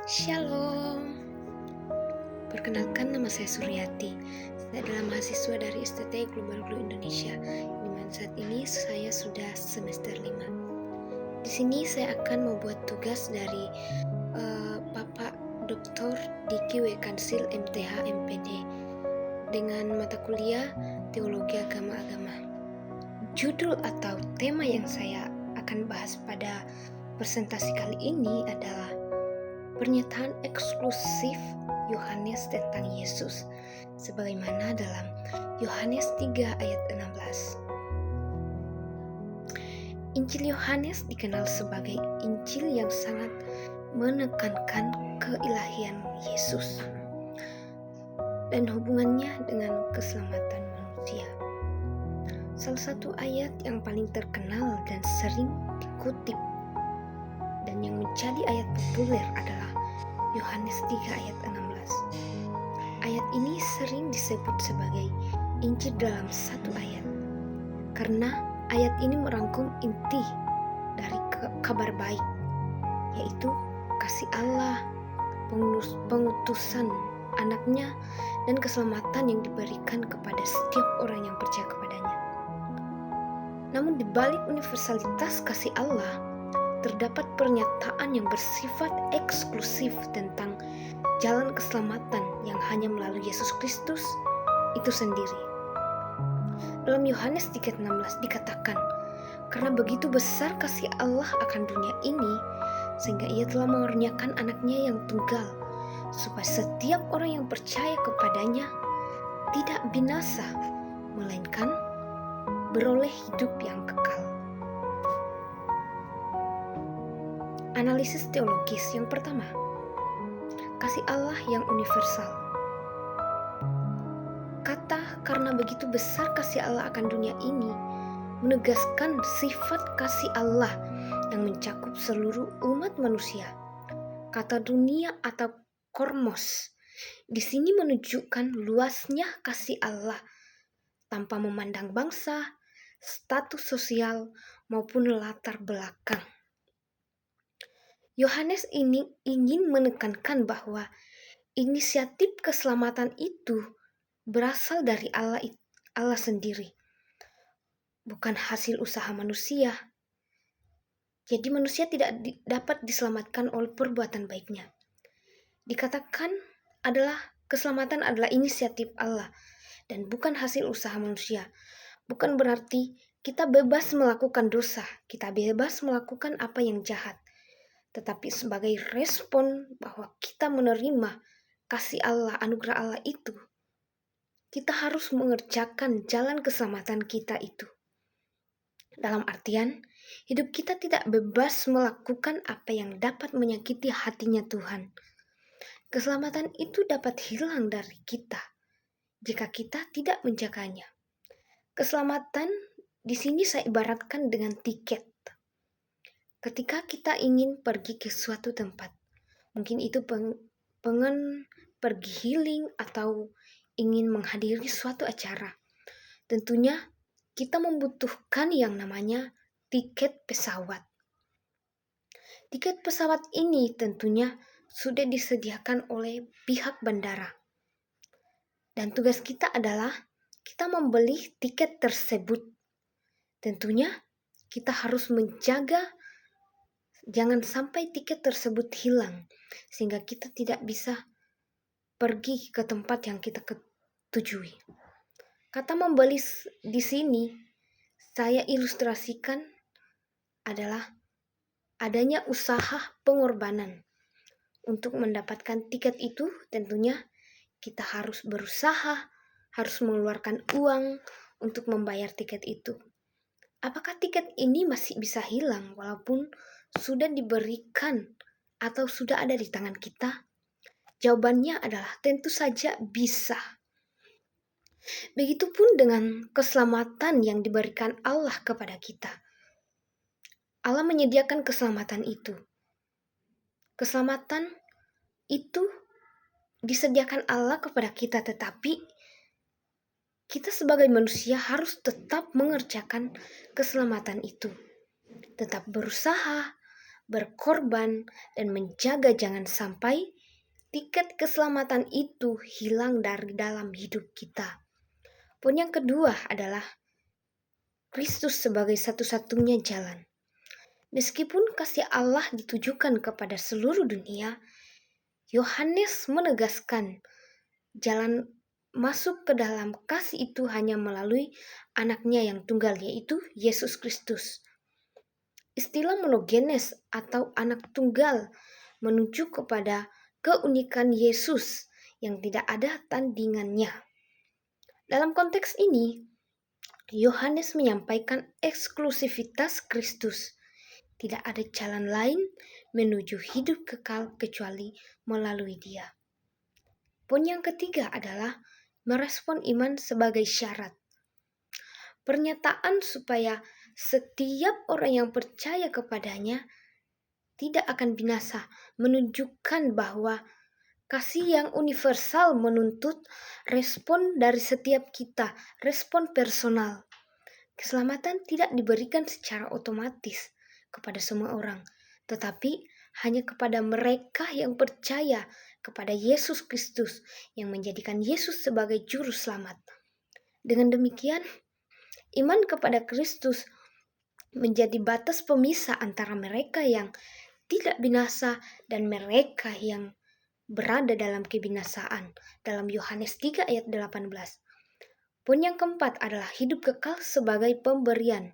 Shalom, perkenalkan nama saya Suryati. Saya adalah mahasiswa dari STT Global Blue Indonesia, di mana saat ini saya sudah semester 5. Di sini saya akan membuat tugas dari Bapak Dr. Diki W. Kansil MTH MPD dengan mata kuliah Teologi Agama-Agama. Judul atau tema yang saya akan bahas pada presentasi kali ini adalah pernyataan eksklusif Yohanes tentang Yesus, sebagaimana dalam Yohanes 3 ayat 16. Injil Yohanes dikenal sebagai Injil yang sangat menekankan keilahian Yesus dan hubungannya dengan keselamatan manusia. Salah satu ayat yang paling terkenal dan sering dikutip dan yang menjadi ayat populer adalah Yohanes 3 ayat 16. Ayat ini sering disebut sebagai Injil dalam satu ayat, karena ayat ini merangkum inti dari kabar baik, yaitu kasih Allah, pengutusan anaknya, dan keselamatan yang diberikan kepada setiap orang yang percaya kepadanya. Namun di balik universalitas kasih Allah, terdapat pernyataan yang bersifat eksklusif tentang jalan keselamatan yang hanya melalui Yesus Kristus itu sendiri. Dalam Yohanes 3:16 dikatakan, karena begitu besar kasih Allah akan dunia ini, sehingga ia telah mengaruniakan anaknya yang tunggal, supaya setiap orang yang percaya kepadanya tidak binasa, melainkan beroleh hidup yang kekal. Analisis teologis yang pertama, kasih Allah yang universal. Kata karena begitu besar kasih Allah akan dunia ini menegaskan sifat kasih Allah yang mencakup seluruh umat manusia. Kata dunia atau kormos di sini menunjukkan luasnya kasih Allah tanpa memandang bangsa, status sosial maupun latar belakang. Yohanes ini ingin menekankan bahwa inisiatif keselamatan itu berasal dari Allah sendiri, bukan hasil usaha manusia. Jadi manusia tidak dapat diselamatkan oleh perbuatan baiknya. Dikatakan keselamatan adalah inisiatif Allah dan bukan hasil usaha manusia. Bukan berarti kita bebas melakukan dosa, kita bebas melakukan apa yang jahat. Tetapi sebagai respon bahwa kita menerima kasih Allah, anugerah Allah itu, kita harus mengerjakan jalan keselamatan kita itu. Dalam artian, hidup kita tidak bebas melakukan apa yang dapat menyakiti hatinya Tuhan. Keselamatan itu dapat hilang dari kita jika kita tidak menjaganya. Keselamatan di sini saya ibaratkan dengan tiket. Ketika kita ingin pergi ke suatu tempat, mungkin itu pengen pergi healing atau ingin menghadiri suatu acara, tentunya kita membutuhkan yang namanya tiket pesawat. Tiket pesawat ini tentunya sudah disediakan oleh pihak bandara. Dan tugas kita adalah kita membeli tiket tersebut. Tentunya kita harus menjaga jangan sampai tiket tersebut hilang, sehingga kita tidak bisa pergi ke tempat yang kita tujui. Kata membeli di sini saya ilustrasikan adalah adanya usaha pengorbanan. Untuk mendapatkan tiket itu tentunya kita harus berusaha, harus mengeluarkan uang untuk membayar tiket itu. Apakah tiket ini masih bisa hilang walaupun sudah diberikan atau sudah ada di tangan kita? Jawabannya adalah tentu saja bisa. Begitupun dengan keselamatan yang diberikan Allah kepada kita. Allah menyediakan keselamatan itu. Keselamatan itu disediakan Allah kepada kita, tetapi kita sebagai manusia harus tetap mengerjakan keselamatan itu. Tetap berusaha, berkorban, dan menjaga jangan sampai tiket keselamatan itu hilang dari dalam hidup kita. Poin yang kedua adalah Kristus sebagai satu-satunya jalan. Meskipun kasih Allah ditujukan kepada seluruh dunia, Yohanes menegaskan jalan masuk ke dalam kasih itu hanya melalui anaknya yang tunggal, yaitu Yesus Kristus. Istilah monogenes atau anak tunggal menunjuk kepada keunikan Yesus yang tidak ada tandingannya. Dalam konteks ini, Yohanes menyampaikan eksklusivitas Kristus. Tidak ada jalan lain menuju hidup kekal kecuali melalui Dia. Poin yang ketiga adalah merespon iman sebagai syarat. Pernyataan supaya setiap orang yang percaya kepadanya tidak akan binasa menunjukkan bahwa kasih yang universal menuntut respon dari setiap kita, respon personal. Keselamatan tidak diberikan secara otomatis kepada semua orang, tetapi hanya kepada mereka yang percaya kepada Yesus Kristus yang menjadikan Yesus sebagai juru selamat. Dengan demikian, iman kepada Kristus menjadi batas pemisah antara mereka yang tidak binasa dan mereka yang berada dalam kebinasaan. Dalam Yohanes 3 ayat 18. Poin yang keempat adalah hidup kekal sebagai pemberian.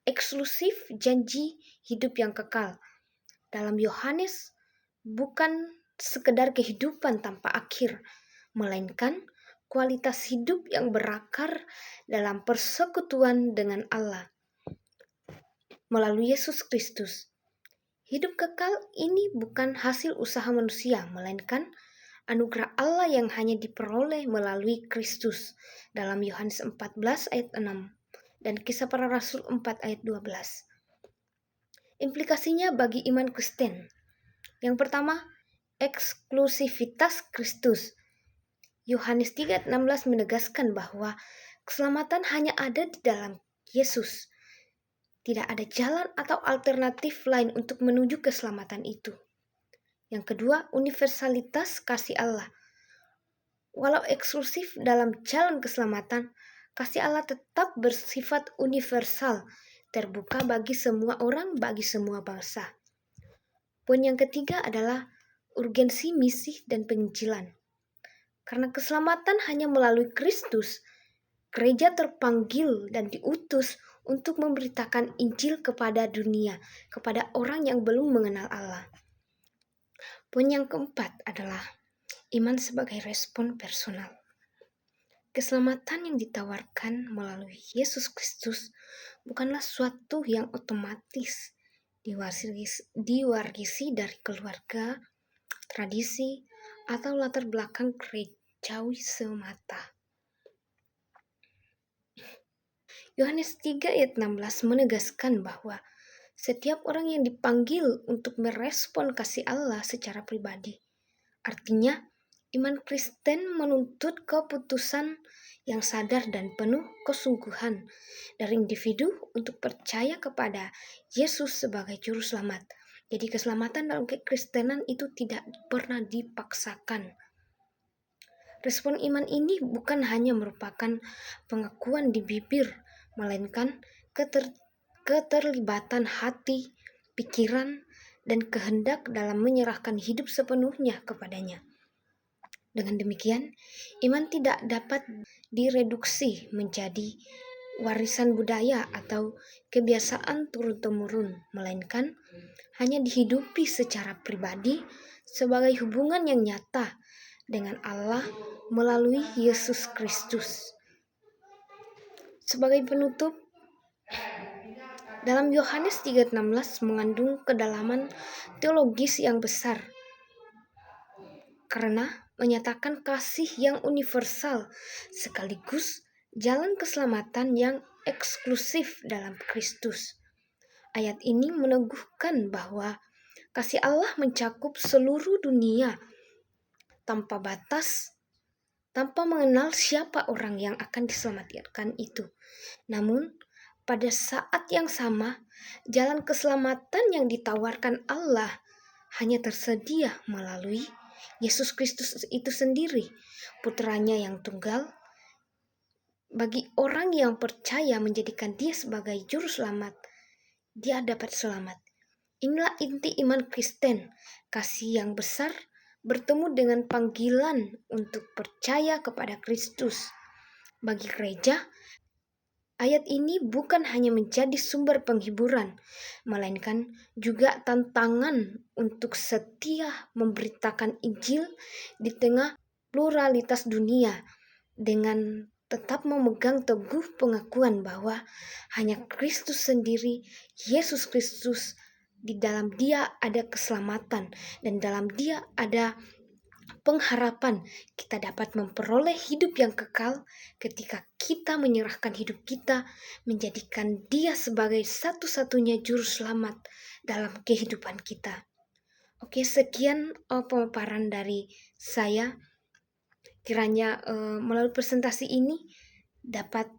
Eksklusif janji hidup yang kekal. Dalam Yohanes bukan sekedar kehidupan tanpa akhir, melainkan kualitas hidup yang berakar dalam persekutuan dengan Allah melalui Yesus Kristus. Hidup kekal ini bukan hasil usaha manusia, melainkan anugerah Allah yang hanya diperoleh melalui Kristus. Dalam Yohanes 14 ayat 6 dan Kisah Para Rasul 4 ayat 12. Implikasinya bagi iman Kristen. Yang pertama, eksklusivitas Kristus. Yohanes 3 ayat 16 menegaskan bahwa keselamatan hanya ada di dalam Yesus. Tidak ada jalan atau alternatif lain untuk menuju keselamatan itu. Yang kedua, universalitas kasih Allah. Walau eksklusif dalam jalan keselamatan, kasih Allah tetap bersifat universal, terbuka bagi semua orang, bagi semua bangsa. Poin yang ketiga adalah urgensi misi dan penginjilan. Karena keselamatan hanya melalui Kristus, gereja terpanggil dan diutus untuk memberitakan Injil kepada dunia, kepada orang yang belum mengenal Allah. Poin yang keempat adalah iman sebagai respon personal. Keselamatan yang ditawarkan melalui Yesus Kristus bukanlah suatu yang otomatis diwarisi dari keluarga, tradisi, atau latar belakang gerejawi semata. Yohanes 3 ayat 16 menegaskan bahwa setiap orang yang dipanggil untuk merespon kasih Allah secara pribadi. Artinya, iman Kristen menuntut keputusan yang sadar dan penuh kesungguhan dari individu untuk percaya kepada Yesus sebagai juru selamat. Jadi keselamatan dalam kekristenan itu tidak pernah dipaksakan. Respon iman ini bukan hanya merupakan pengakuan di bibir, melainkan keterlibatan hati, pikiran, dan kehendak dalam menyerahkan hidup sepenuhnya kepadanya. Dengan demikian, iman tidak dapat direduksi menjadi warisan budaya atau kebiasaan turun-temurun, melainkan hanya dihidupi secara pribadi sebagai hubungan yang nyata dengan Allah melalui Yesus Kristus. Sebagai penutup, dalam Yohanes 3:16 mengandung kedalaman teologis yang besar karena menyatakan kasih yang universal sekaligus jalan keselamatan yang eksklusif dalam Kristus. Ayat ini meneguhkan bahwa kasih Allah mencakup seluruh dunia tanpa batas, tanpa mengenal siapa orang yang akan diselamatkan itu. Namun, pada saat yang sama, jalan keselamatan yang ditawarkan Allah hanya tersedia melalui Yesus Kristus itu sendiri, putranya yang tunggal. Bagi orang yang percaya menjadikan dia sebagai juru selamat, dia dapat selamat. Inilah inti iman Kristen, kasih yang besar bertemu dengan panggilan untuk percaya kepada Kristus. Bagi gereja, ayat ini bukan hanya menjadi sumber penghiburan, melainkan juga tantangan untuk setia memberitakan Injil di tengah pluralitas dunia, dengan tetap memegang teguh pengakuan bahwa hanya Kristus sendiri, Yesus Kristus, di dalam Dia ada keselamatan dan dalam Dia ada pengharapan. Kita dapat memperoleh hidup yang kekal ketika kita menyerahkan hidup kita, menjadikan Dia sebagai satu-satunya juru selamat dalam kehidupan kita. Oke, sekian pemaparan dari saya. Kiranya melalui presentasi ini dapat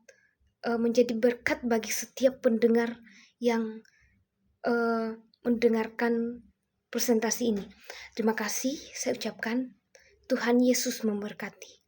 menjadi berkat bagi setiap pendengar yang mendengarkan presentasi ini. Terima kasih saya ucapkan. Tuhan Yesus memberkati.